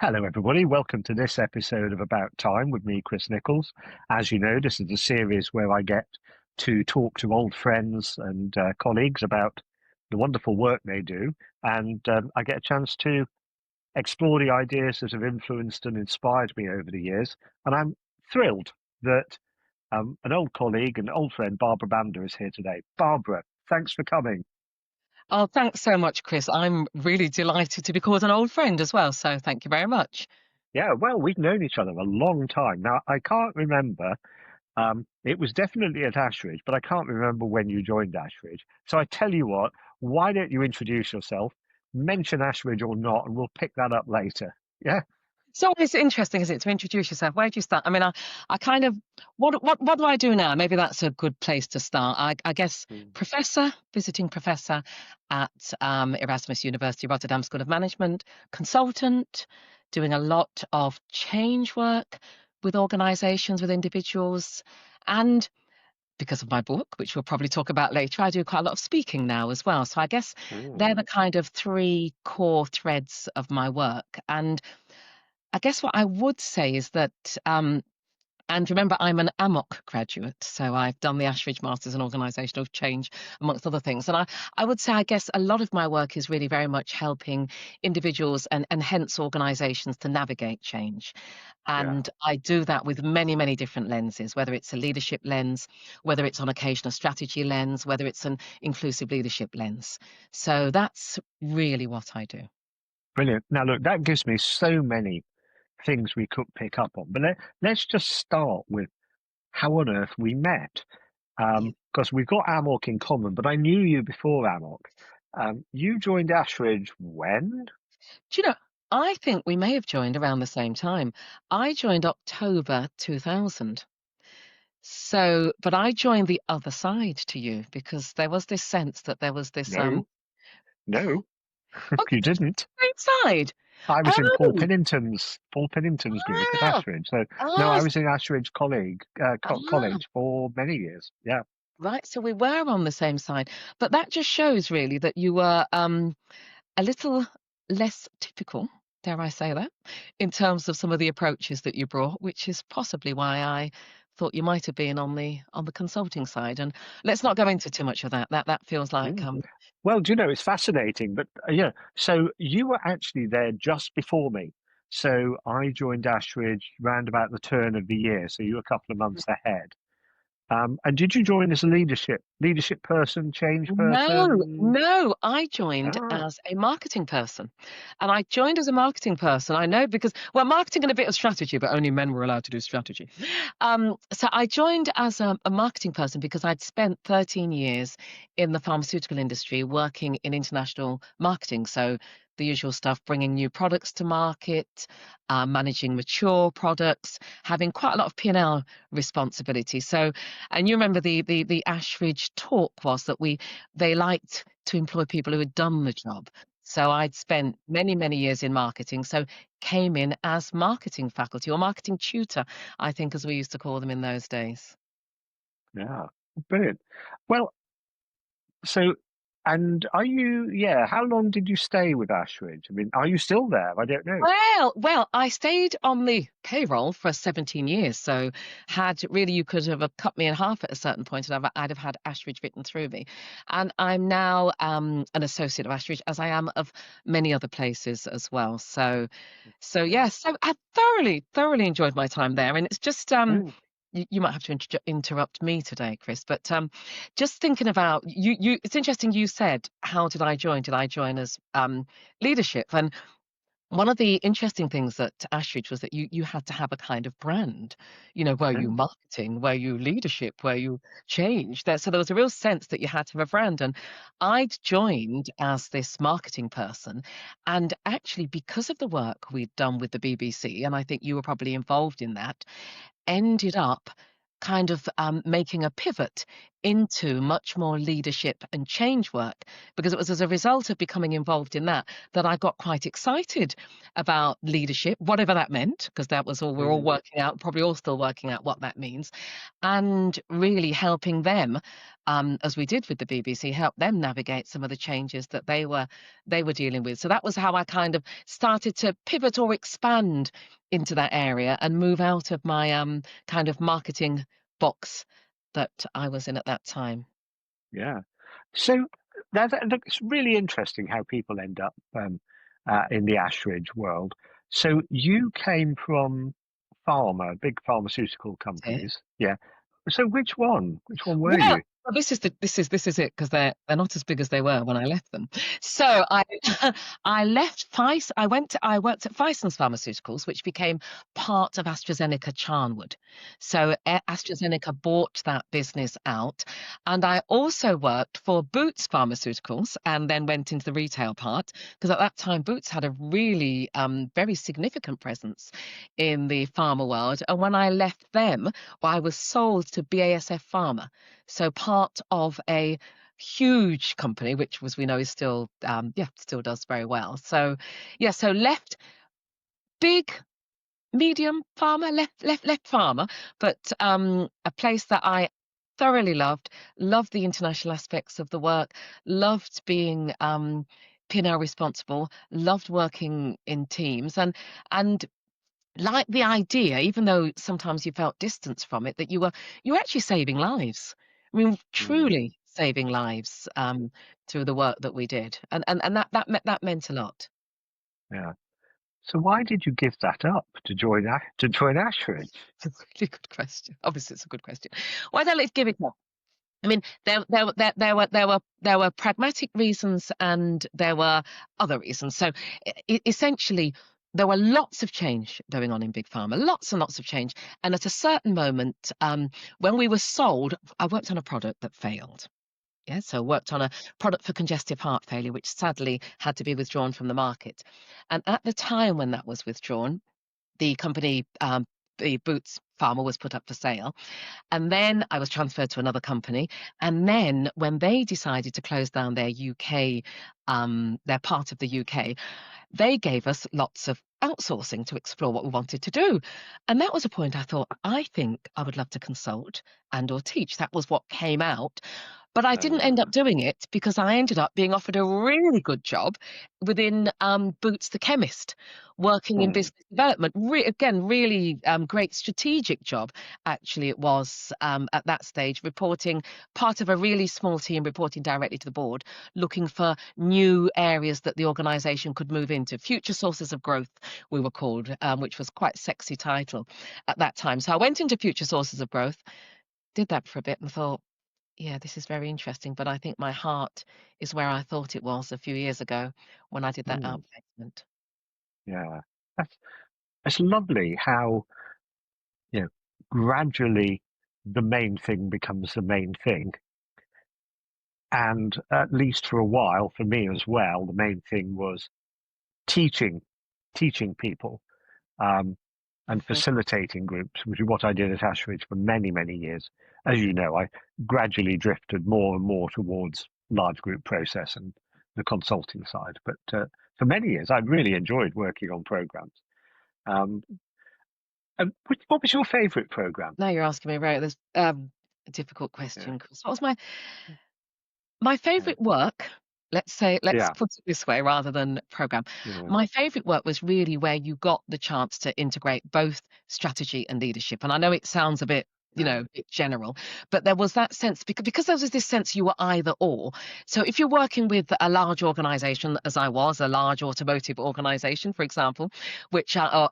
Hello, everybody. Welcome to this episode of About Time with me, Chris Nichols. As you know, this is a series where I get to talk to old friends and colleagues about the wonderful work they do, and I get a chance to explore the ideas that have influenced and inspired me over the years. And I'm thrilled that an old colleague and old friend, Barbara Banda, is here today. Barbara, thanks for coming. Oh, thanks so much, Chris. I'm really delighted to be called an old friend as well. So thank you very much. Yeah, well, we've known each other a long time. Now, I can't remember. It was definitely at Ashridge, but I can't remember when you joined Ashridge. So I tell you what, why don't you introduce yourself, mention Ashridge or not, and we'll pick that up later. Yeah? So it's interesting, isn't it, to introduce yourself? Where do you start? I mean, I kind of what do I do now? Maybe that's a good place to start. I guess Mm. visiting professor at Erasmus University Rotterdam School of Management, consultant, doing a lot of change work with organisations, with individuals, and because of my book, which we'll probably talk about later, I do quite a lot of speaking now as well. So I guess they're the Mm. kind of three core threads of my work. And I guess what I would say is that and remember, I'm an AMOC graduate, so I've done the Ashridge Masters in Organisational Change, amongst other things. And I would say, I guess, a lot of my work is really very much helping individuals and hence organisations to navigate change. Yeah. And I do that with many, many different lenses, whether it's a leadership lens, whether it's on occasion a strategy lens, whether it's an inclusive leadership lens. So that's really what I do. Brilliant. Now, look, that gives me so many things we could pick up on. But let's just start with how on earth we met. Because we've got Amok in common, but I knew you before Amok. You joined Ashridge when? Do you know, I think we may have joined around the same time. I joined October 2000. So, but I joined the other side to you because there was this sense that there was this No, no, oh, you didn't. same side. I was in Oh, Paul Pennington's group at ah, Ashridge. So no, ah, I was in Ashridge ah, college for many years. Yeah. right. So we were on the same side. But that just shows really that you were a little less typical, dare I say that, in terms of some of the approaches that you brought, which is possibly why I thought you might have been on the consulting side. And let's not go into too much of that. That feels like Mm. Well, do you know, it's fascinating, but yeah, so you were actually there just before me. So I joined Ashridge round about the turn of the year. So you were a couple of months ahead. And did you join as a leadership person, change no, person? no. I joined Ah, as a marketing person. And I joined as a marketing person. I know because, well, marketing and a bit of strategy, but only men were allowed to do strategy. So I joined as a marketing person because I'd spent 13 years in the pharmaceutical industry working in international marketing. So the usual stuff, bringing new products to market, managing mature products, having quite a lot of P&L responsibility. So, and you remember the Ashridge talk was that they liked to employ people who had done the job. So I'd spent many, many years in marketing. So came in as marketing faculty or marketing tutor, I think, as we used to call them in those days. yeah, brilliant. Well, so, and yeah, how long did you stay with Ashridge? I mean, are you still there? I don't know. Well, I stayed on the payroll for 17 years. So had really, you could have cut me in half at a certain point and I'd have had Ashridge written through me. And I'm now an associate of Ashridge, as I am of many other places as well. So Yeah. yes, so I thoroughly enjoyed my time there. And it's just Mm. you might have to interrupt me today, Chris, but just thinking about you, it's interesting you said, how did I join? Did I join as leadership? And one of the interesting things at Ashridge was that you had to have a kind of brand, were you Mm. marketing, were you leadership, were you change? So there was a real sense that you had to have a brand. And I'd joined as this marketing person. And actually, because of the work we'd done with the BBC, and I think you were probably involved in that, ended up kind of making a pivot into much more leadership and change work because it was as a result of becoming involved in that that I got quite excited about leadership, whatever that meant, because that was all we're all Mm. working out, probably all still working out what that means, and really helping them as we did with the BBC, help them navigate some of the changes that they were dealing with. So that was how I kind of started to pivot or expand into that area and move out of my kind of marketing box that I was in at that time. Yeah. So it's really interesting how people end up in the Ashridge world. So you came from big pharmaceutical companies. Yeah. So which one? Which one were Well, you? this is it, because they're not as big as they were when I left them. So I I left Feis. I worked at Feison's Pharmaceuticals, which became part of AstraZeneca Charnwood. So AstraZeneca bought that business out, and I also worked for Boots Pharmaceuticals, and then went into the retail part, because at that time Boots had a really very significant presence in the pharma world. And when I left them, I was sold to BASF Pharma, so part of a huge company, which, was we know, is still still does very well. So so left big, medium pharma, left pharma, but a place that I thoroughly loved the international aspects of the work, loved being P&L responsible, loved working in teams, and like the idea, even though sometimes you felt distance from it, that you were actually saving lives. I mean, Mm, truly saving lives through the work that we did, and that meant a lot. yeah. So why did you give that up to join Ashridge? It's a really good question. Obviously, it's a good question. Why don't let's give it up? I mean, there were pragmatic reasons, and there were other reasons. So essentially, there were lots of change going on in big pharma, lots and lots of change. And at a certain moment, when we were sold, I worked on a product that failed. Yeah, so worked on a product for congestive heart failure, which sadly had to be withdrawn from the market. And at the time when that was withdrawn, the company, the Boots Pharma, was put up for sale. And then I was transferred to another company. And then when they decided to close down their UK, their part of the UK, they gave us lots of outsourcing to explore what we wanted to do. And that was a point I thought, I think I would love to consult and or teach. That was what came out. But I didn't end up Uh, doing it, because I ended up being offered a really good job within Boots the Chemist, working in hmm, business development. Again, really great strategic job, actually, it was at that stage, reporting, part of a really small team, reporting directly to the board, looking for new areas that the organisation could move into. Future sources of growth, we were called, which was quite a sexy title at that time. So I went into future sources of growth, did that for a bit, and thought, yeah, this is very interesting, but I think my heart is where I thought it was a few years ago when I did that hmm, outplacement. yeah. That's, it's lovely how, you know, gradually the main thing becomes the main thing. And at least for a while, for me as well, the main thing was teaching, teaching people, um, and Mhm. facilitating groups, which is what I did at Ashridge for many, many years. As you know, I gradually drifted more and more towards large group process and the consulting side. But for many years, I really enjoyed working on programs. Um, and what was your favourite program? Now you're asking me, right? There's a difficult Yeah, question. 'Cause what was my yeah, favorite work? Let's yeah, put it this way rather than program. yeah, My favorite work was really where you got the chance to integrate both strategy and leadership. And I know it sounds a bit, yeah, a bit general, but there was that sense, because there was this sense you were either or. So if you're working with a large organization, as I was, a large automotive organization, for example, which I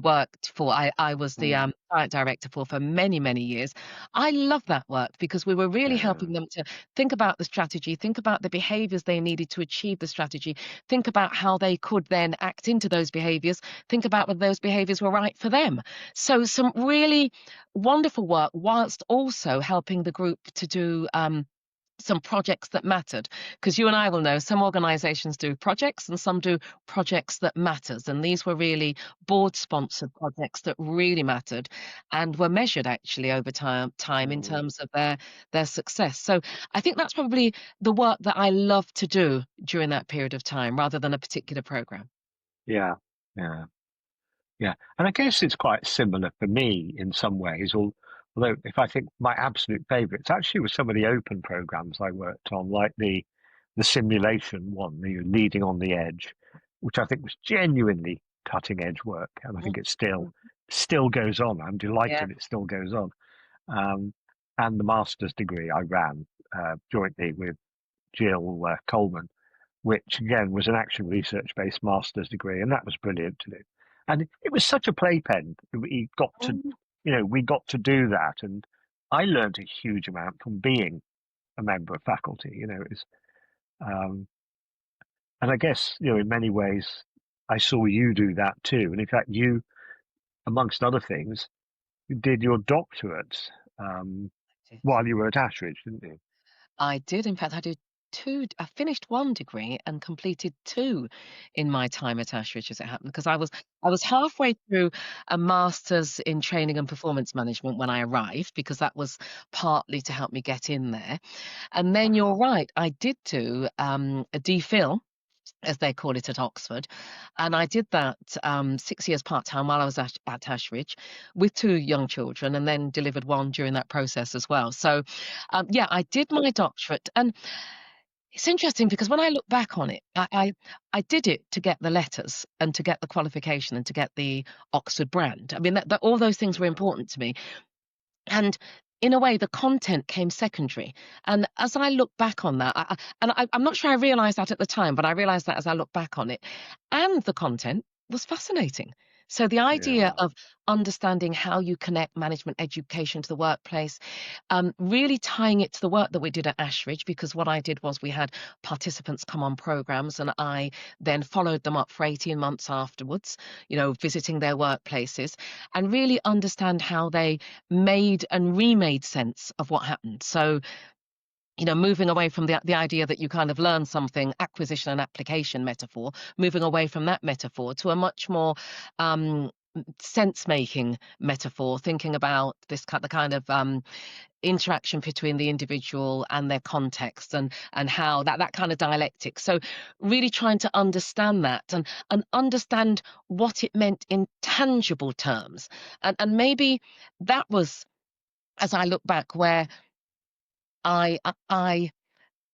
worked for, I was the mm, client director for many, many years. I love that work, because we were really yeah, helping them to think about the strategy, think about the behaviors they needed to achieve the strategy, think about how they could then act into those behaviors, think about whether those behaviors were right for them. So some really wonderful work, whilst also helping the group to do some projects that mattered, because you and I will know some organizations do projects and some do projects that matters, and these were really board sponsored projects that really mattered and were measured actually over time in mm, terms of their success. So I think that's probably the work that I love to do during that period of time, rather than a particular program. yeah, yeah. Yeah, and I guess it's quite similar for me in some ways, Although, if I think my absolute favourites actually were some of the open programs I worked on, like the simulation one, the Leading on the Edge, which I think was genuinely cutting edge work, and I think it Mhm. still goes on. I'm Yeah. delighted it still goes on. Um, and the master's degree I ran jointly with Jill Coleman, which again was an action research based master's degree, and that was brilliant to do. And it was such a playpen. Mm. We got to do that, and I learned a huge amount from being a member of faculty. Um, and I guess in many ways, I saw you do that too. And in fact, you, amongst other things, did your doctorate while you were at Ashridge, didn't you? I did. In fact, I finished one degree and completed two in my time at Ashridge as it happened, because I was halfway through a master's in training and performance management when I arrived, because that was partly to help me get in there. And then you're right, I did do a DPhil, as they call it at Oxford. And I did that 6 years part time while I was at Ashridge with two young children, and then delivered one during that process as well. So, yeah, I did my doctorate. And it's interesting because when I look back on it, I did it to get the letters and to get the qualification and to get the Oxford brand. I mean, all those things were Yeah, important to me. And in a way, the content came secondary. And as I look back on that, I'm not sure I realized that at the time, but I realized that as I look back on it. And the content was fascinating. So the idea yeah, of understanding how you connect management education to the workplace, really tying it to the work that we did at Ashridge, because what I did was we had participants come on programs, and I then followed them up for 18 months afterwards, visiting their workplaces, and really understand how they made and remade sense of what happened. So, moving away from the idea that you kind of learn something, acquisition and application metaphor, moving away from that metaphor to a much more sense making metaphor, thinking about the kind of interaction between the individual and their context, and how that kind of dialectic. So really trying to understand that, and understand what it meant in tangible terms. And maybe that was, as I look back, where I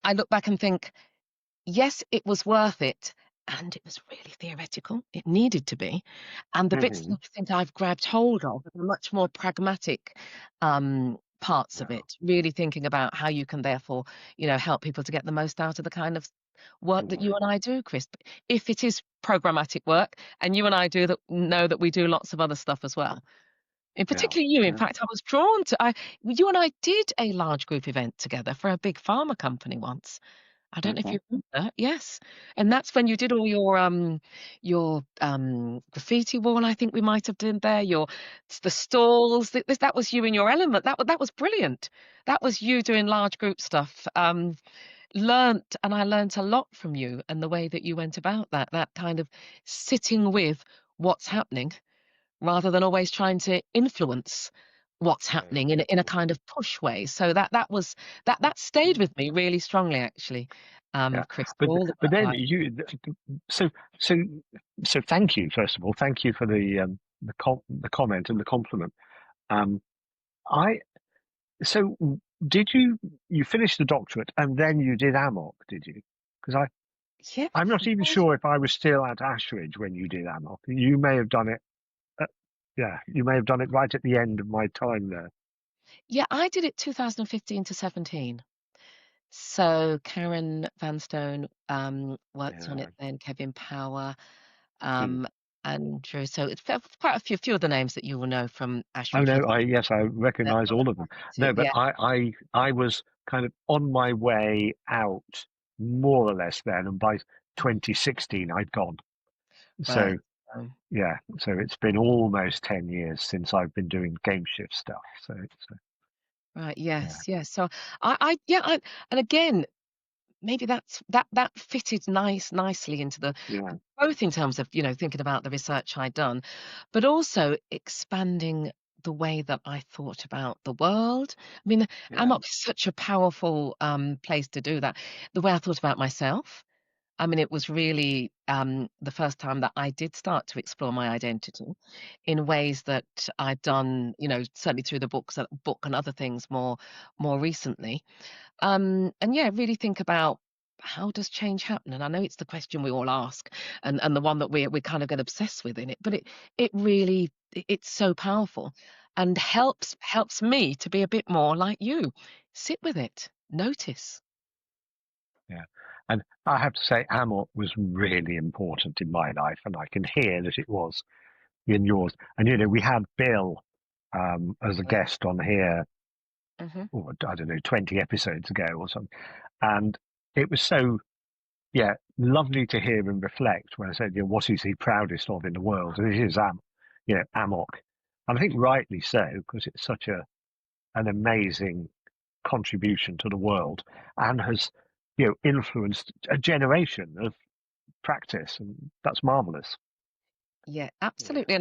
I look back and think, yes, it was worth it, and it was really theoretical. It needed to be. And the bits that hmm I think I've grabbed hold of are the much more pragmatic parts of yeah, it, really thinking about how you can therefore, help people to get the most out of the kind of work that you hmm and I do, Chris. But if it is programmatic work, and you and I do that, know that we do lots of other stuff as well. In yeah, particular you, in yeah. fact, I was drawn to you and I did a large group event together for a big pharma company once. I don't know if hmm you remember. Yes. And that's when you did all your graffiti wall, I think we might have done there, the stalls. That was you in your element. That was brilliant. That was you doing large group stuff. I learnt a lot from you, and the way that you went about that kind of sitting with what's happening, rather than always trying to influence what's Yeah, happening in a kind of push way. So that stayed with me really strongly, actually, yeah. Chris, But all the but then while. so so so thank you first of all. Thank you for the comment and the compliment. Um, I so did you finish the doctorate and then you did AMOC, did you? Because Yeah, I'm not even sure if I was still at Ashridge when you did AMOC. You may have done it. At, yeah, you may have done it right at the end of my time there. yeah, I did it 2015 to 17. So Karen Vanstone worked on it Yeah. then, Kevin Power, Hmm. Andrew. So it's quite a few of the names that you will know from Oh Ashridge. no, yes, I That recognise on all the of them. faculty. No, but Yeah, I was kind of on my way out more or less then, and by 2016 I'd gone. So right. Um, yeah, so it's been almost 10 years since I've been doing GameShift stuff. right. Yeah, Yes. Yes. So yeah. And again, maybe that fitted nicely into the, yeah, both in terms of, thinking about the research I'd done, but also expanding the way that I thought about the world. I mean, yeah, AMOP is such a powerful place to do that. The way I thought about myself, I mean, it was really the first time that I did start to explore my identity in ways that I'd done, certainly through the book and other things more recently. And yeah, really think about how does change happen? And I know it's the question we all ask, and the one that we kind of get obsessed with in it, but it really it's so powerful and helps me to be a bit more like you. Sit with it, notice. Yeah. And I have to say, Amok was really important in my life, and I can hear that it was in yours. And, we had Bill as a Yeah. guest on here, Hmm. oh, I don't know, 20 episodes ago or something. And it was so, yeah, lovely to hear him reflect when I said, what is he proudest of in the world? And it is Amok. And I think rightly so, because it's such an amazing contribution to the world and has, influenced a generation of practice, and that's marvelous. Yeah, Yeah. absolutely.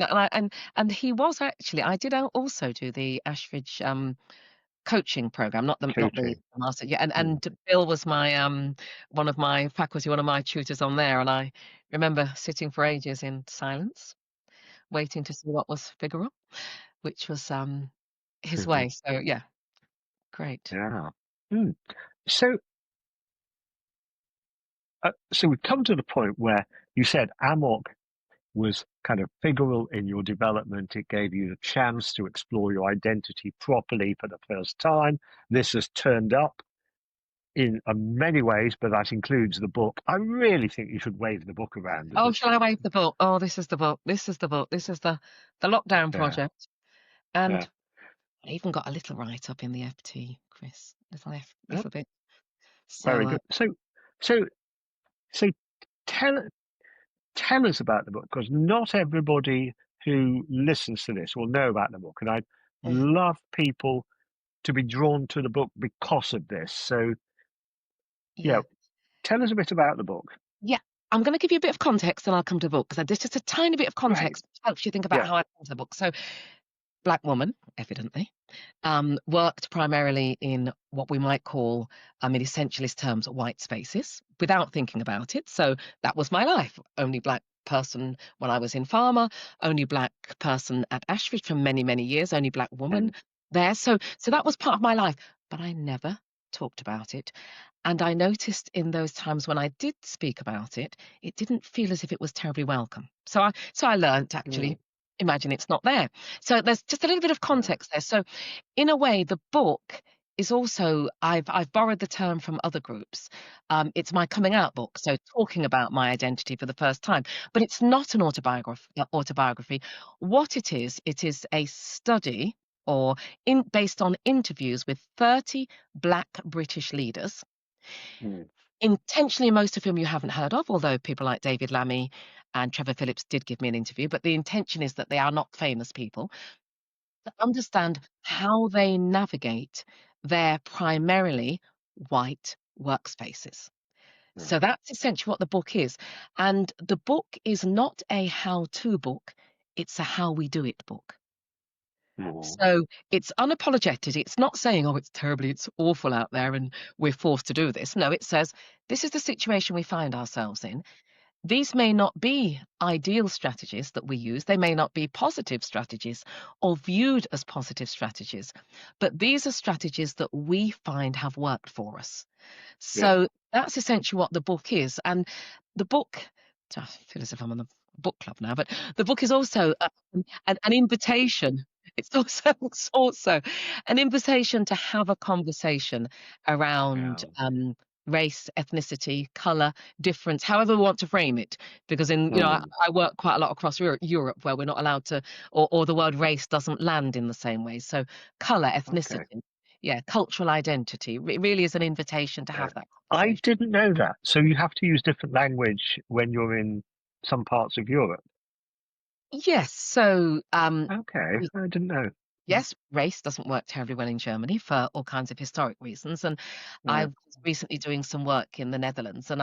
And he was actually, I did also do the Ashridge coaching program, not the Coaching. master. Yeah, and Mm. and Bill was my one of my faculty, one of my tutors on there, and I remember sitting for ages in silence, waiting to see what was figural, which was his way. So yeah, great. Yeah. Mm. So, so we've come to the point where you said Amok was kind of figural in your development. It gave you the chance to explore your identity properly for the first time. This has turned up in many ways, but that includes the book. I really think you should wave the book around at Oh, this shall I point. wave the book? Oh, this is the book. This is the book. This is the lockdown Yeah, project. And yeah. I even got a little write up in the FT, Chris. Yeah, Little bit. So very good. So, so tell tell us about the book, because not everybody who listens to this will know about the book, and I'd mm, love people to be drawn to the book because of this. So, yeah, yeah. tell us a bit about the book. Yeah, I'm going to give you a bit of context and I'll come to the book because there's just a tiny bit of Great. context which helps you think about Yeah. how I come to the book. So, black woman, evidently, worked primarily in what we might call, in essentialist terms, white spaces without thinking about it. So that was my life. Only black person when I was in pharma, only black person at Ashridge for many, many years, only black woman Mm, there. So that was part of my life, but I never talked about it. And I noticed in those times when I did speak about it, it didn't feel as if it was terribly welcome. So I learned to mm, actually imagine it's not there. So there's just a little bit of yeah. context there. So in a way, the book is also I've borrowed the term from other groups. It's my coming out book, so talking about my identity for the first time. But it's not an autobiography. What it is a study or based on interviews with 30 black British leaders, Mm, intentionally most of whom you haven't heard of, although people like David Lammy and Trevor Phillips did give me an interview. But the intention is that they are not famous people to understand how they navigate their primarily white workspaces. yeah. So that's essentially what the book is. And the book is not a how to book, it's a how we do it book. Mm, So it's unapologetic. It's not saying, oh, it's awful out there and we're forced to do this. No, it says, this is the situation we find ourselves in. These may not be ideal strategies that we use. They may not be positive strategies or viewed as positive strategies, but these are strategies that we find have worked for us. yeah. So that's essentially what the book is. And the book, I feel as if I'm on the book club now, but the book is also an invitation. It's also an invitation to have a conversation Yeah. around race, ethnicity, color, difference, however we want to frame it. Because Mm, I work quite a lot across Europe where we're not allowed to, or the word race doesn't land in the same way. So color, okay. ethnicity, yeah, cultural identity really is an invitation to Yeah. have that I conversation. didn't know that. So you have to use different language when you're in some parts of Europe. Yes, so Okay, I didn't know. Mm, yes, race doesn't work terribly well in Germany for all kinds of historic reasons. And I yeah. was recently doing some work in the Netherlands, and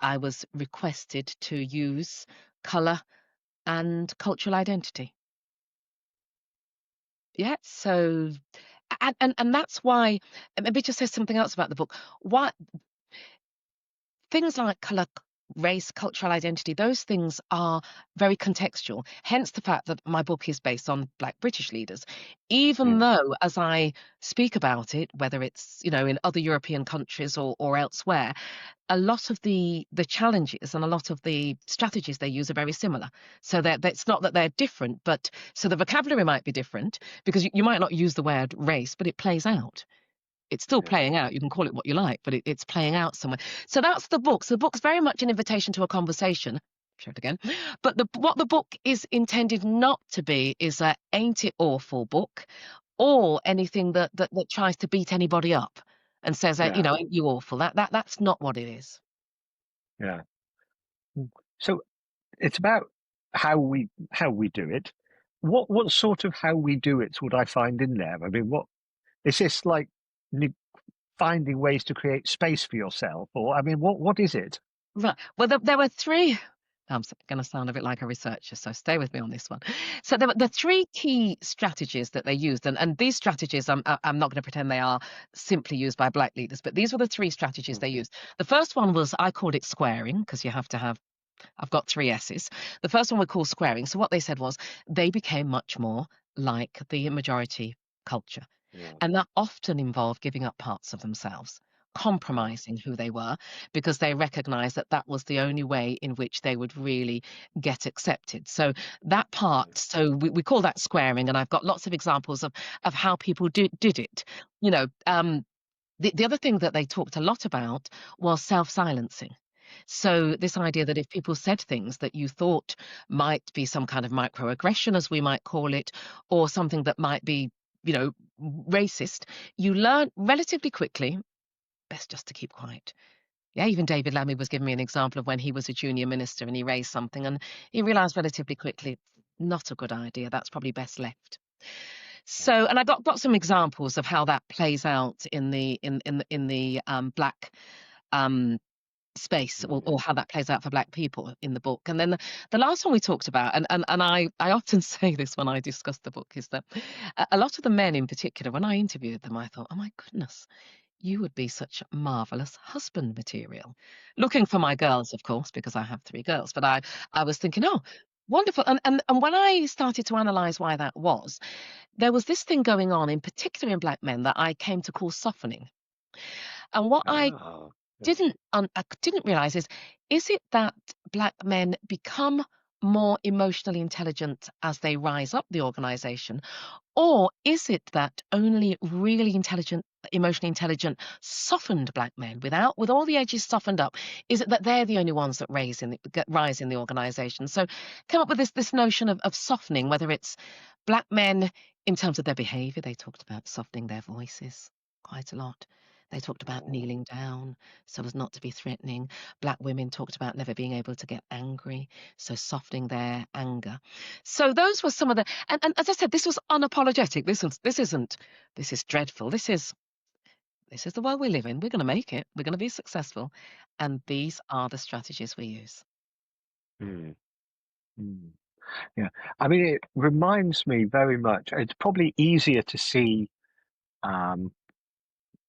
I was requested to use color and cultural identity. Yeah, so and that's why, and maybe just say something else about the book. Why things like colour, race, cultural identity, those things are very contextual. Hence the fact that my book is based on Black British leaders. Even mm, though, as I speak about it, whether it's, in other European countries or elsewhere, a lot of the challenges and a lot of the strategies they use are very similar. So that it's not that they're different, but so the vocabulary might be different because you might not use the word race, but it plays out. It's still yeah, playing out. You can call it what you like, but it's playing out somewhere. So that's the book. So the book's very much an invitation to a conversation. Show it again. But what the book is intended not to be is a ain't it awful book or anything that tries to beat anybody up and says, yeah, ain't you awful? That's not what it is. yeah. Mm. So it's about how we do it. What sort of how we do it would I find in there? I mean, what is this like? Finding ways to create space for yourself, or I mean, what is it? Right. Well, there were three. I'm going to sound a bit like a researcher, so stay with me on this one. So there were the three key strategies that they used, and these strategies, I'm not going to pretend they are simply used by Black leaders, but these were the three strategies they used. The first one was, I called it squaring, because you have to have. I've got three S's. The first one we call squaring. So what they said was they became much more like the majority culture. Yeah, And that often involved giving up parts of themselves, yeah, compromising who they were, because they recognized that that was the only way in which they would really get accepted. So that yeah, part, so we call that squaring, and I've got lots of examples of how people did it. You know, the other thing that they talked a lot about was self-silencing. So this idea that if people said things that you thought might be some kind of microaggression, as we might call it, or something that might be, you know, racist, you learn relatively quickly, best just to keep quiet. Yeah, even David Lammy was giving me an example of when he was a junior minister and he raised something and he realized relatively quickly, not a good idea. That's probably best left. yeah, So, and I got some examples of how that plays out in the black um, space, or mm, how that plays out for black people in the book. And then the last one we talked about, and I often say this when I discuss the book, is that a lot of the men in particular, when I interviewed them, I thought, oh my goodness, you would be such marvelous husband material. Looking for my girls, of course, because I have three girls, but I was thinking, oh, wonderful. And when I started to analyze why that was, there was this thing going on, in particular in black men, that I came to call softening. And what ah, yeah, I didn't realize is it that black men become more emotionally intelligent as they rise up the organization, or is it that only really intelligent, emotionally intelligent, softened black men, with all the edges softened up, is it that they're the only ones that rise in the organization? So come up with this notion of softening, whether it's black men in terms of their behavior. They talked about softening their voices quite a lot. They talked about oh, kneeling down so as not to be threatening. Black women talked about never being able to get angry, so softening their anger. So those were some of the, and as I said, this was unapologetic. This is dreadful. This is the world we live in. We're going to make it. We're going to be successful, and these are the strategies we use. mm, mm. Yeah. I mean, it reminds me very much. It's probably easier to see um,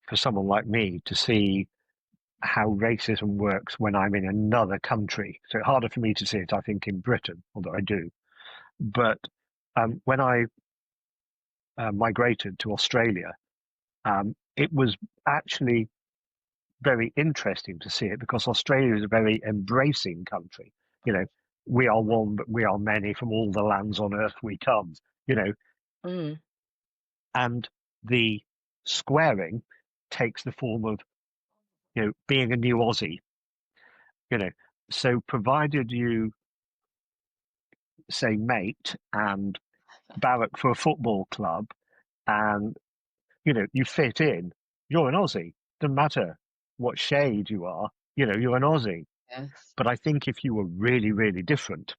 for someone like me to see how racism works when I'm in another country. So harder for me to see it, I think, in Britain, although I do. But when I migrated to Australia, it was actually very interesting to see it because Australia is a very embracing country. You know, we are one, but we are many. From all the lands on earth we come. You know, Mm, and the squaring takes the form of being a new Aussie. You know, so provided you say mate and barrack for a football club and you fit in, you're an Aussie. Doesn't matter what shade you are, you're an Aussie. yes. But I think if you were really, really different,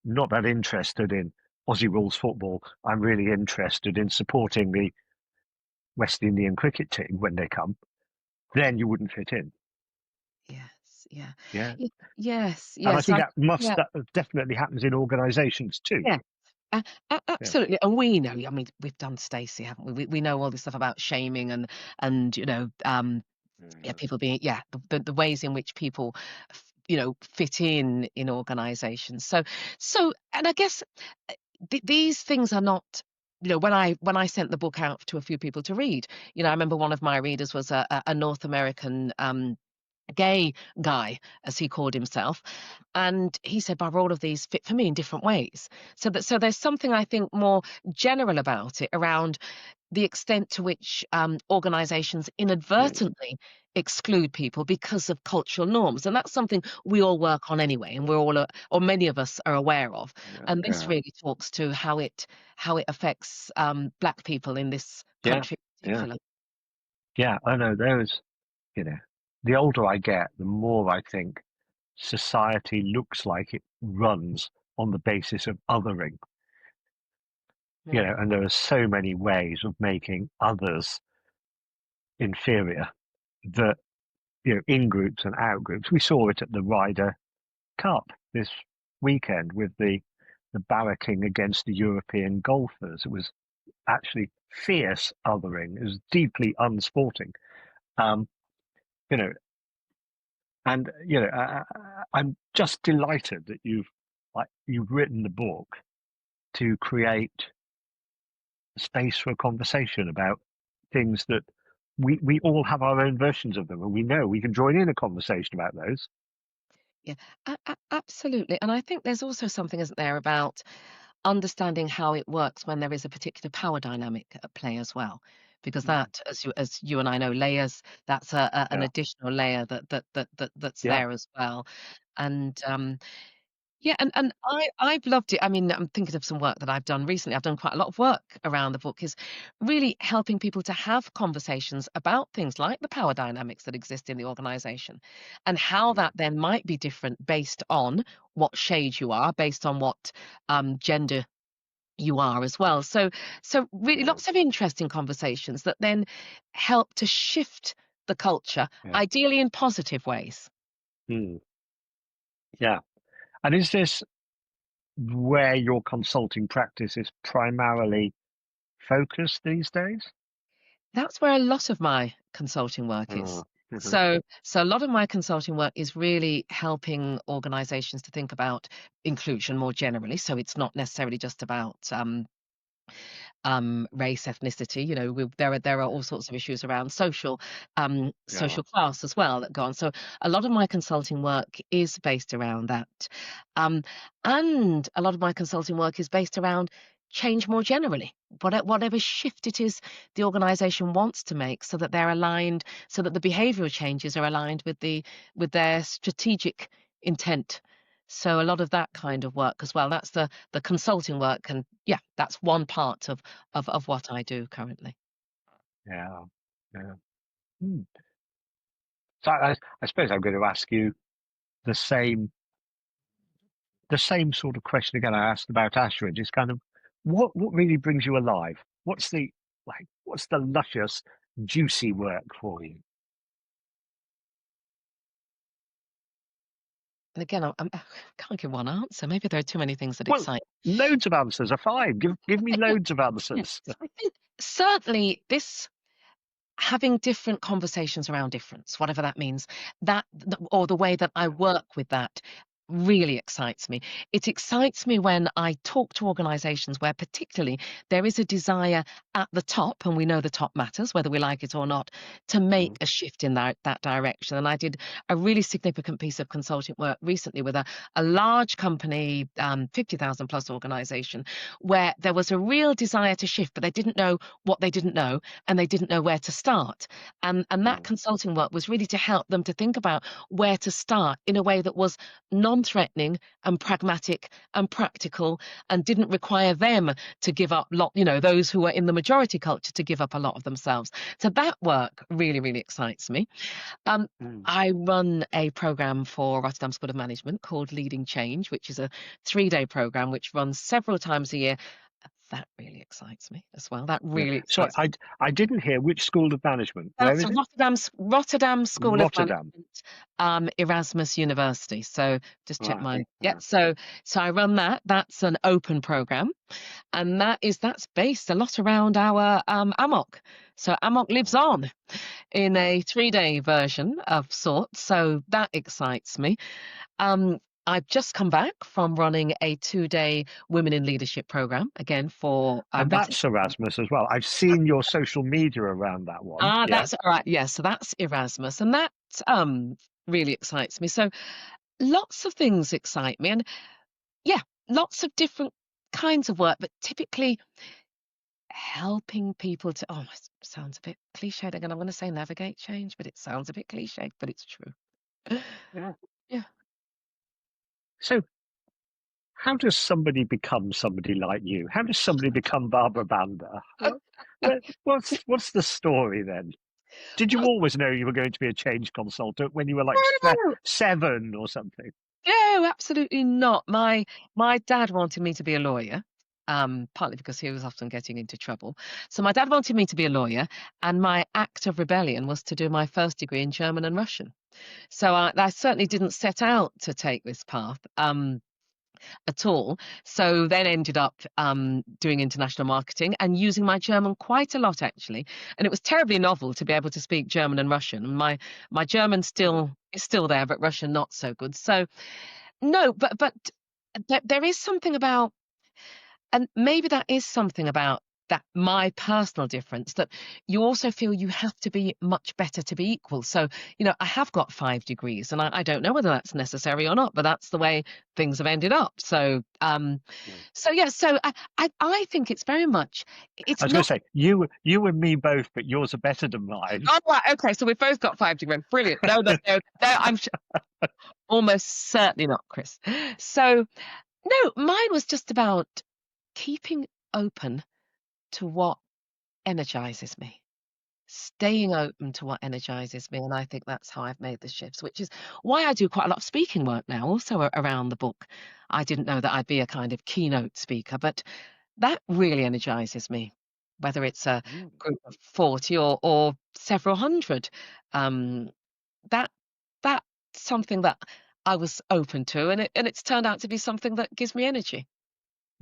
not that interested in Aussie rules football, I'm really interested in supporting the West Indian cricket team when they come, then you wouldn't fit in. Yes. Yeah. Yeah. Yes. And I Yes. think Yeah. that definitely happens in organizations too. Yeah. Yeah. Absolutely, and we know. I mean, we've done Stacey, haven't we? We know all this stuff about shaming and Yeah, Yeah. people being, yeah, the ways in which people, fit in organizations. So, and I guess these things are not, when I sent the book out to a few people to read, I remember one of my readers was a North American gay guy, as he called himself, and he said, "Barbara, all of these fit for me in different ways." So there's something, I think, more general about it, around the extent to which organizations Mm. inadvertently exclude people because of cultural norms. And that's something we all work on anyway, and we're all, or many of us are aware of. Yeah. And this Yeah. really talks to how it affects Black people in this Yeah. country in Yeah. particular. Yeah. I know there's, the older I get, the more I think society looks like it runs on the basis of othering, Yeah. and there are so many ways of making others inferior that, in groups and out groups. We saw it at the Ryder Cup this weekend with the barracking against the European golfers. It was actually fierce othering. It was deeply unsporting. Um, you know, and I'm just delighted that you've written the book to create space for a conversation about things that we all have our own versions of them, and we know we can join in a conversation about those. Yeah, absolutely. And I think there's also something, isn't there, about understanding how it works when there is a particular power dynamic at play as well. Because Mm. that, as you and I know, layers, that's an Yeah, additional layer that's yeah, there as well. And yeah, and I've loved it. I mean, I'm thinking of some work that I've done recently. I've done quite a lot of work around the book, is really helping people to have conversations about things like the power dynamics that exist in the organization, and how mm, that then might be different based on what shade you are, based on what gender you are as well. So really yeah, lots of interesting conversations that then help to shift the culture, yeah, ideally in positive ways. mm, yeah. And is this where your consulting practice is primarily focused these days? That's where a lot of my consulting work is. Oh, mhm, So a lot of my consulting work is really helping organizations to think about inclusion more generally. So it's not necessarily just about race, ethnicity. There are all sorts of issues around yeah, social class as well that go on. So a lot of my consulting work is based around that, um, and a lot of my consulting work is based around change more generally. Whatever shift it is the organisation wants to make, so that they're aligned, so that the behavioural changes are aligned with their strategic intent. So a lot of that kind of work as well. That's the consulting work, and yeah, that's one part of what I do currently. yeah, yeah. Hmm. So I suppose I'm going to ask you the same the same sort of question again I asked about Ashridge. It's kind of what really brings you alive? What's the luscious, juicy work for you? And again, I can't give one answer. Maybe there are too many things that Well, excite. loads of answers are fine. Give me I think, loads of yeah, answers. I think certainly this, having different conversations around difference, whatever that means, or the way that I Yeah. work with that really excites me. It excites me when I talk to organizations where particularly there is a desire at the top, and we know the top matters, whether we like it or not, to make Mm, a shift in that direction. And I did a really significant piece of consulting work recently with a large company, 50,000 plus organization, where there was a real desire to shift, but they didn't know what they didn't know, and they didn't know where to start. And that mm, consulting work was really to help them to think about where to start in a way that was non-threatening and pragmatic and practical, and didn't require them to give up those who were in the majority culture, to give up a lot of themselves. So that work really, really excites me. Um, mm, I run a program for Rotterdam School of Management called Leading Change, which is a 3-day program which runs several times a year, That really excites me as well. That Yeah. really So excites me. I didn't hear which school of management. Where That's is it? Rotterdam School of Rotterdam. Management, Erasmus University. So just check Right. my yeah. Yeah. So I run that. That's an open program, and that's based a lot around our AMOC. So AMOC lives Right. on in Yeah. a 3-day version of sorts. So that excites me. Um, I've just come back from running a 2-day Women in Leadership program again for And veterans. that's Erasmus as well. I've seen your social media around that one. Ah, Yeah. that's all right. Yeah, so that's Erasmus, and that really excites me. So lots of things excite me, and yeah, lots of different kinds of work, but typically helping people to. Oh, it sounds a bit cliched again. I'm going to say navigate change, but it sounds a bit cliched, but it's true. Yeah. Yeah. So how does somebody become somebody like you? How does somebody become Barbara Banda? What's the story then? Did you Well, always know you were going to be a change consultant when you were like no, 7 or something? no, absolutely not. My dad wanted me to be a lawyer, partly because he was often getting into trouble. So my dad wanted me to be a lawyer, and my act of rebellion was to do my first degree in German and Russian. So I certainly didn't set out to take this path. At all. So then ended up doing international marketing and using my German quite a lot actually. And it was terribly novel to be able to speak German and Russian. My German still is still there, but Russian not so good. So no, but there is something about, and maybe that is something about that my personal difference, that you also feel you have to be much better to be equal. So, I have got 5 degrees, and I don't know whether that's necessary or not, but that's the way things have ended up. So, Yeah. so yeah, so I think it's very much, I it's was going to not. say you and me both, but yours are better than mine. Oh, right, okay, so we've both got 5 degrees. Brilliant. No, no, no, no, almost certainly not, Chris. So, no, mine was just about keeping open to what energizes me, staying open to what energizes me. And I think that's how I've made the shifts, which is why I do quite a lot of speaking work now, also around the book. I didn't know that I'd be a kind of keynote speaker, but that really energizes me, whether it's a Mm. group of 40 or several hundred. Um, that that's something that I was open to, and it's turned out to be something that gives me energy.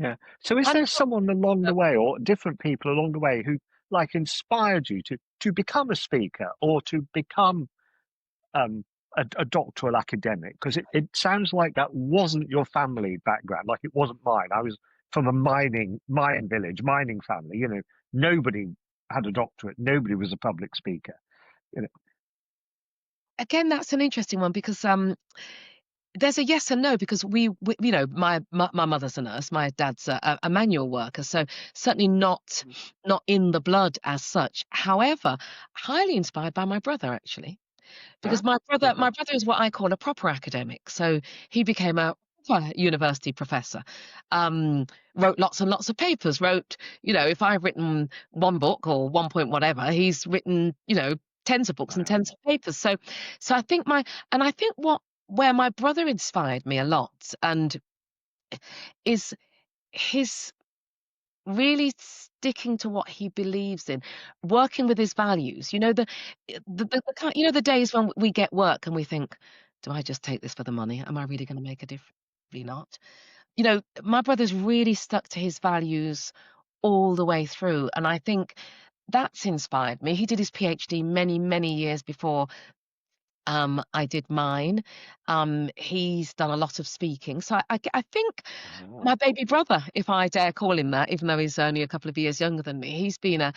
Yeah. So is And there someone along the way or different people along the way who like inspired you to become a speaker or to become um, a doctoral academic? Because it sounds like that wasn't your family background, like it wasn't mine. I was from a mine village, mining family. Nobody had a doctorate. Nobody was a public speaker. You know. again, that's an interesting one because there's a yes and no, because we my mother's a nurse, my dad's a manual worker, so certainly not in the blood as such. However, highly inspired by my brother actually, because Huh? my brother is what I call a proper academic. So he became a proper university professor, wrote lots and lots of papers. Wrote, if I've written one book or one point whatever, he's written, tens of books and Wow. tens of papers. So I think where my brother inspired me a lot, and is his really sticking to what he believes in, working with his values. The days when we get work and we think, do I just take this for the money? Am I really going to make a difference? Really not. My brother's really stuck to his values all the way through, and I think that's inspired me. He did his PhD many, many years before I did mine. He's done a lot of speaking. So I think Ah, my baby brother, if I dare call him that, even though he's only a couple of years younger than me, he's been a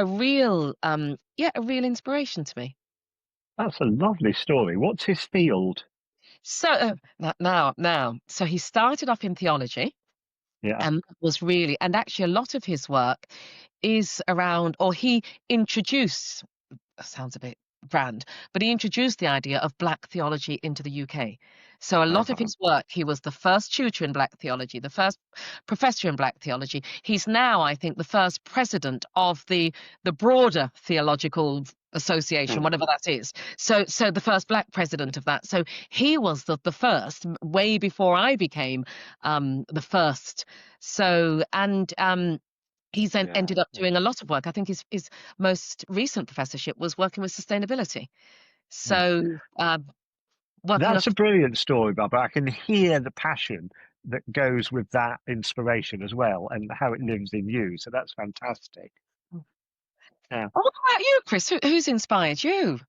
real a real inspiration to me. that's a lovely story. What's his field? So so he started off in theology, Yeah. and was really, and actually a lot of his work is around, or he introduced, that sounds a bit grand, but he introduced the idea of black theology into the UK. So a lot of Uh-huh. his work, he was the first tutor in black theology, the first professor in black theology. He's now, I think, the first president of the broader theological association, Mm. whatever that is. So the first black president of that. So he was the first, way before I became the first. So and He's then Yeah. ended up Yeah. doing a lot of work. I think his most recent professorship was working with sustainability. Mm. So, working That's up. a brilliant story, Barbara. I can hear the passion that goes with that inspiration as well, and how it lives in you. So that's fantastic. Yeah. Oh, what about you, Chris? Who's inspired you?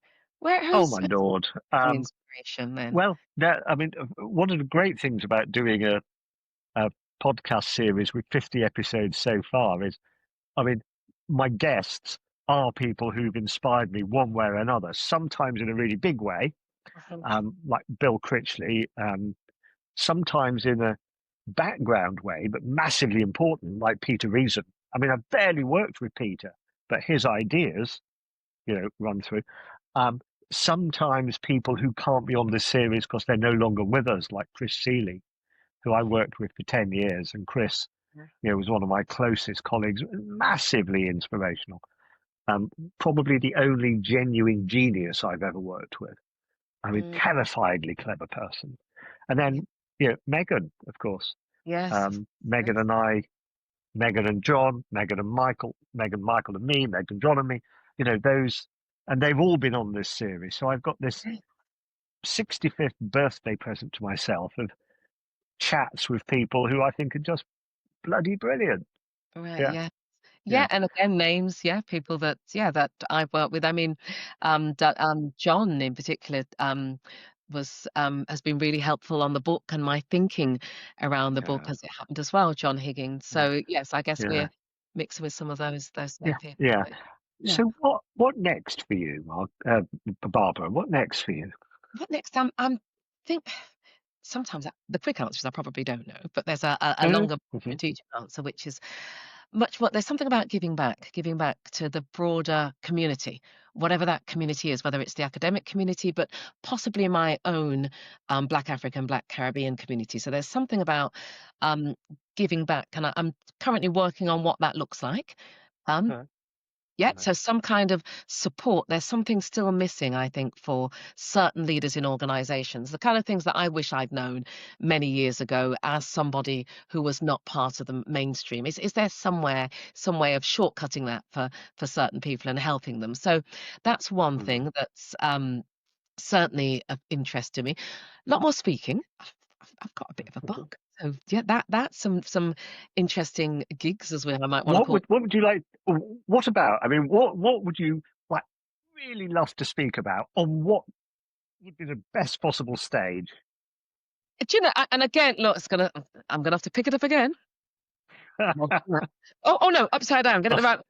Oh my Who's Lord. your inspiration then? Well, I mean, one of the great things about doing a podcast series with 50 episodes so far is, I mean, my guests are people who've inspired me one way or another, sometimes in a really big way, Mhm. like Bill Critchley, sometimes in a background way, but massively important, like Peter Reason. I mean, I've barely worked with Peter, but his ideas, run through. Um, Sometimes people who can't be on this series because they're no longer with us, like Chris Seeley, who I worked with for 10 years. And Chris, was one of my closest colleagues, massively inspirational. Probably the only genuine genius I've ever worked with. I mean, Mm, terrifiedly clever person. And yeah. then, Megan, of course. Yes, of Megan course. and I, Megan and John, Megan and Michael, Megan, Michael and me, Megan, John and me, those, and they've all been on this series. So I've got this 65th birthday present to myself of chats with people who I think are just bloody brilliant. Right, Yeah, yeah. Yeah, yeah, and again, names, yeah, people that, yeah, that I've worked with. I mean, John in particular, has been really helpful on the book and my thinking around the book yeah, as it happened as well, John Higgins. yeah, So yes, I guess yeah, we're mixing with some of those yeah, same people. yeah. But yeah. So what next for you, Mark, Barbara? What next for you? What next? I'm think sometimes the quick answer is I probably don't know, but there's a Oh, longer mhm, strategic answer, which is much more. There's something about giving back to the broader community, whatever that community is, whether it's the academic community, but possibly my own Black African, Black Caribbean community. So there's something about um, giving back, and I'm currently working on what that looks like. Um, uh, yeah, nice. so some kind of support. There's something still missing, I think, for certain leaders in organizations. The kind of things that I wish I'd known many years ago as somebody who was not part of the mainstream. Is there somewhere, some way of shortcutting that for certain people and helping them? So that's one Mm. thing that's certainly of interest to me. A lot more speaking. I've got a bit of a bug. So yeah, that's some interesting gigs as well, I might want to call. What would you like? What about? I mean, what would you like really love to speak about on what would be the best possible stage? Do you know, and again, look, I'm gonna have to pick it up again. Oh no, upside down, get it right.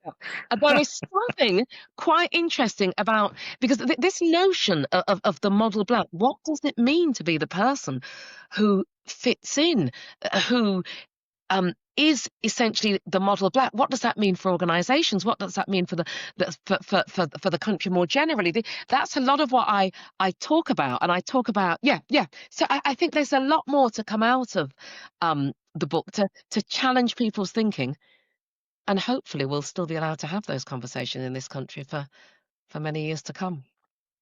There is something quite interesting about because this notion of the model black, what does it mean to be the person who fits in, who is essentially the model black? What does that mean for organizations? What does that mean for for the country more generally? That's a lot of what I talk about, and I talk about, yeah. So I think there's a lot more to come out of the book to challenge people's thinking, and hopefully we'll still be allowed to have those conversations in this country for many years to come.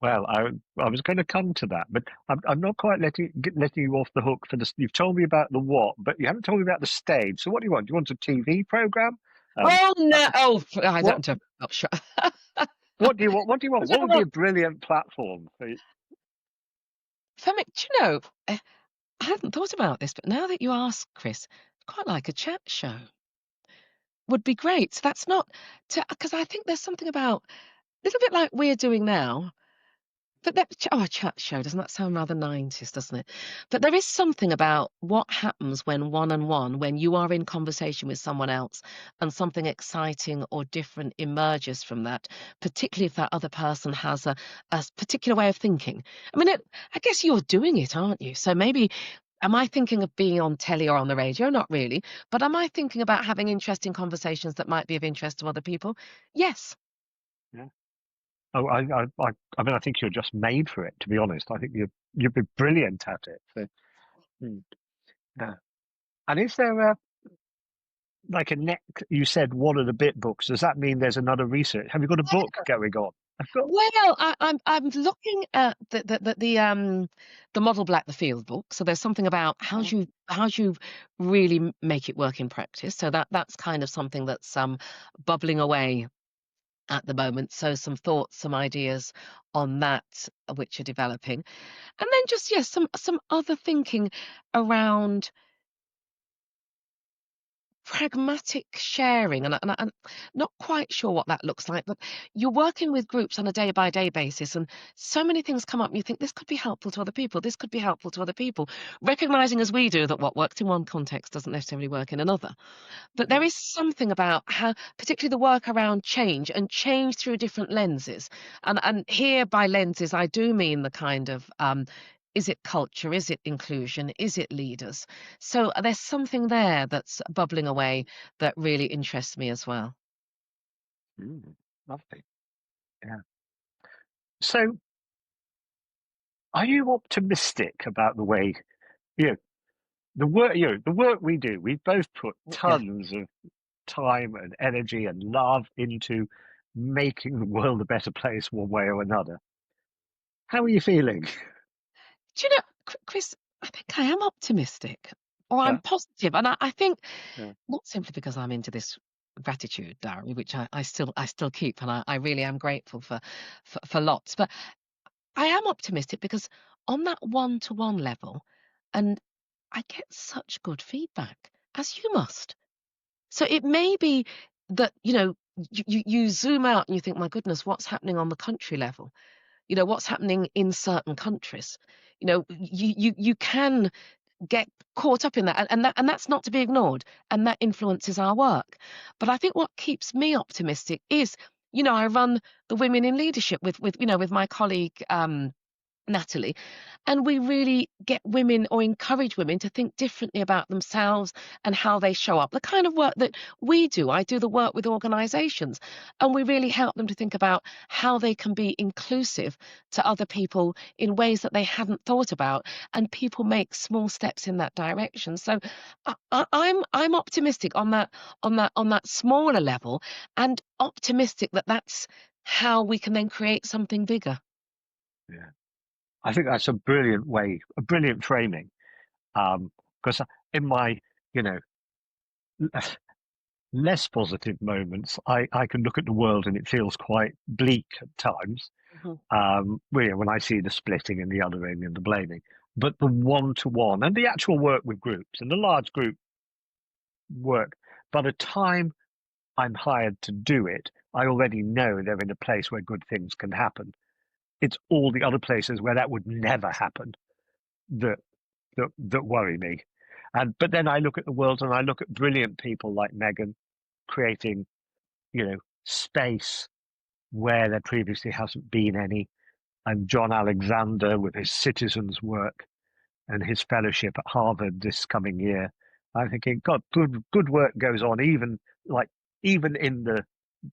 Well, I was going to come to that, but I'm not quite letting you off the hook for this. You've told me about the what, but you haven't told me about the stage. So what do you want? Do you want a TV program? Um, Oh uh, no! Oh, I what don't. Not sure. what do you want? What do you want? Do you What know would be what? a brilliant platform for you? For me, do you know? I hadn't thought about this, but now that you ask, Chris, I'd quite like a chat show. Would be great. So that's not to because I think there's something about a little bit like we're doing now. But a chat show, doesn't that sound rather 90s, doesn't it? But there is something about what happens when one on one, when you are in conversation with someone else and something exciting or different emerges from that, particularly if that other person has a particular way of thinking. I mean, I guess you're doing it, aren't you? So maybe, am I thinking of being on telly or on the radio? Not really. But am I thinking about having interesting conversations that might be of interest to other people? Yes. Yeah. Oh, I mean, I think you're just made for it. To be honest, I think you'd be brilliant at it. So, mm, yeah. And is there like a next? You said one of the bit books. Does that mean there's another research? Have you got a book going on? I've got. Well, I'm looking at the Model Black the Field book. So there's something about how do you really make it work in practice. So that's kind of something that's bubbling away at the moment. So some thoughts, some ideas on that which are developing, and then just yes, some other thinking around pragmatic sharing, and I'm not quite sure what that looks like, but you're working with groups on a day by day basis, and so many things come up, and you think this could be helpful to other people, this could be helpful to other people, recognizing as we do that what works in one context doesn't necessarily work in another. But there Yeah. is something about how, particularly the work around change and change through different lenses. And here by lenses, I do mean the kind of is it culture? Is it inclusion? Is it leaders? So there's something there that's bubbling away that really interests me as well. Mm, lovely. Yeah. So, are you optimistic about the way you know the work we do? We've both put Yeah. tons of time and energy and love into making the world a better place one way or another. How are you feeling? Do you know, Chris, I think I am optimistic or I'm Yeah. positive. And I think Yeah. not simply because I'm into this gratitude diary, which I still keep, and I really am grateful for lots. But I am optimistic because on that one-to-one level, and I get such good feedback, as you must. So it may be that, you zoom out and you think, my goodness, what's happening on the country level? What's happening in certain countries? You can get caught up in that, and that's not to be ignored, and that influences our work. But I think what keeps me optimistic is, I run the Women in Leadership with my colleague Natalie, and we really get women or encourage women to think differently about themselves and how they show up. The kind of work that we do, I do the work with organizations, and we really help them to think about how they can be inclusive to other people in ways that they hadn't thought about, and people make small steps in that direction. So I'm optimistic on that smaller level, and optimistic that that's how we can then create something bigger. Yeah. I think that's a brilliant way, a brilliant framing. Because in my, you know, less positive moments, I can look at the world and it feels quite bleak at times. Mhm. When I see the splitting and the othering and the blaming, but the one-to-one and the actual work with groups and the large group work, by the time I'm hired to do it, I already know they're in a place where good things can happen. It's all the other places where that would never happen that that worry me. And but then I look at the world and I look at brilliant people like Megan creating, space where there previously hasn't been any, and John Alexander with his citizens work and his fellowship at Harvard this coming year. I'm thinking, God, good work goes on even in the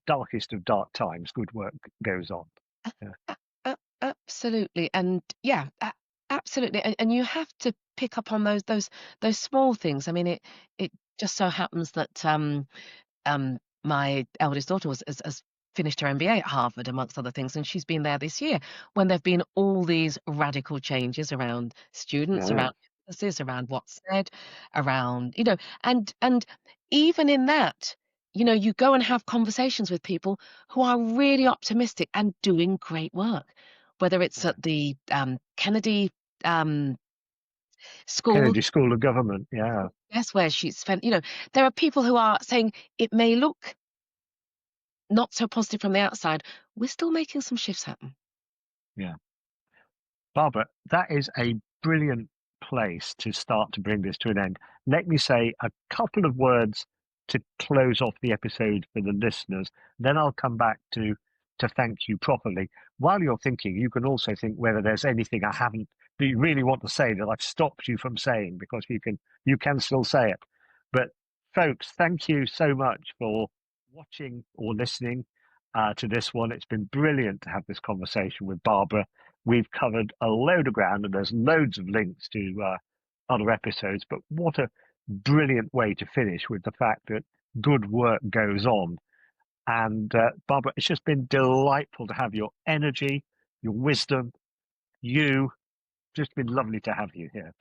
darkest of dark times, good work goes on. Yeah. Absolutely, and yeah, absolutely, and you have to pick up on those small things. I mean, it just so happens that my eldest daughter has finished her MBA at Harvard, amongst other things, and she's been there this year when there've been all these radical changes around students, Yeah. around emphasis, around what's said, around and even in that, you go and have conversations with people who are really optimistic and doing great work, whether it's Yeah. at the Kennedy um, school. Kennedy School of Government. Yeah. Yes, where she spent, there are people who are saying it may look not so positive from the outside, we're still making some shifts happen. Yeah. Barbara, that is a brilliant place to start to bring this to an end. Let me say a couple of words to close off the episode for the listeners. Then I'll come back to thank you properly. While you're thinking, you can also think whether there's anything I haven't that you really want to say that I've stopped you from saying, because you can still say it. But folks, thank you so much for watching or listening to this one. It's been brilliant to have this conversation with Barbara. We've covered a load of ground and there's loads of links to other episodes, but what a brilliant way to finish with the fact that good work goes on. And Barbara, it's just been delightful to have your energy, your wisdom, you. Just been lovely to have you here.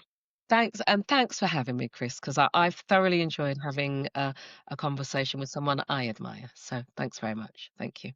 Thanks, and thanks for having me, Chris, because I've thoroughly enjoyed having a conversation with someone I admire. So thanks very much. Thank you.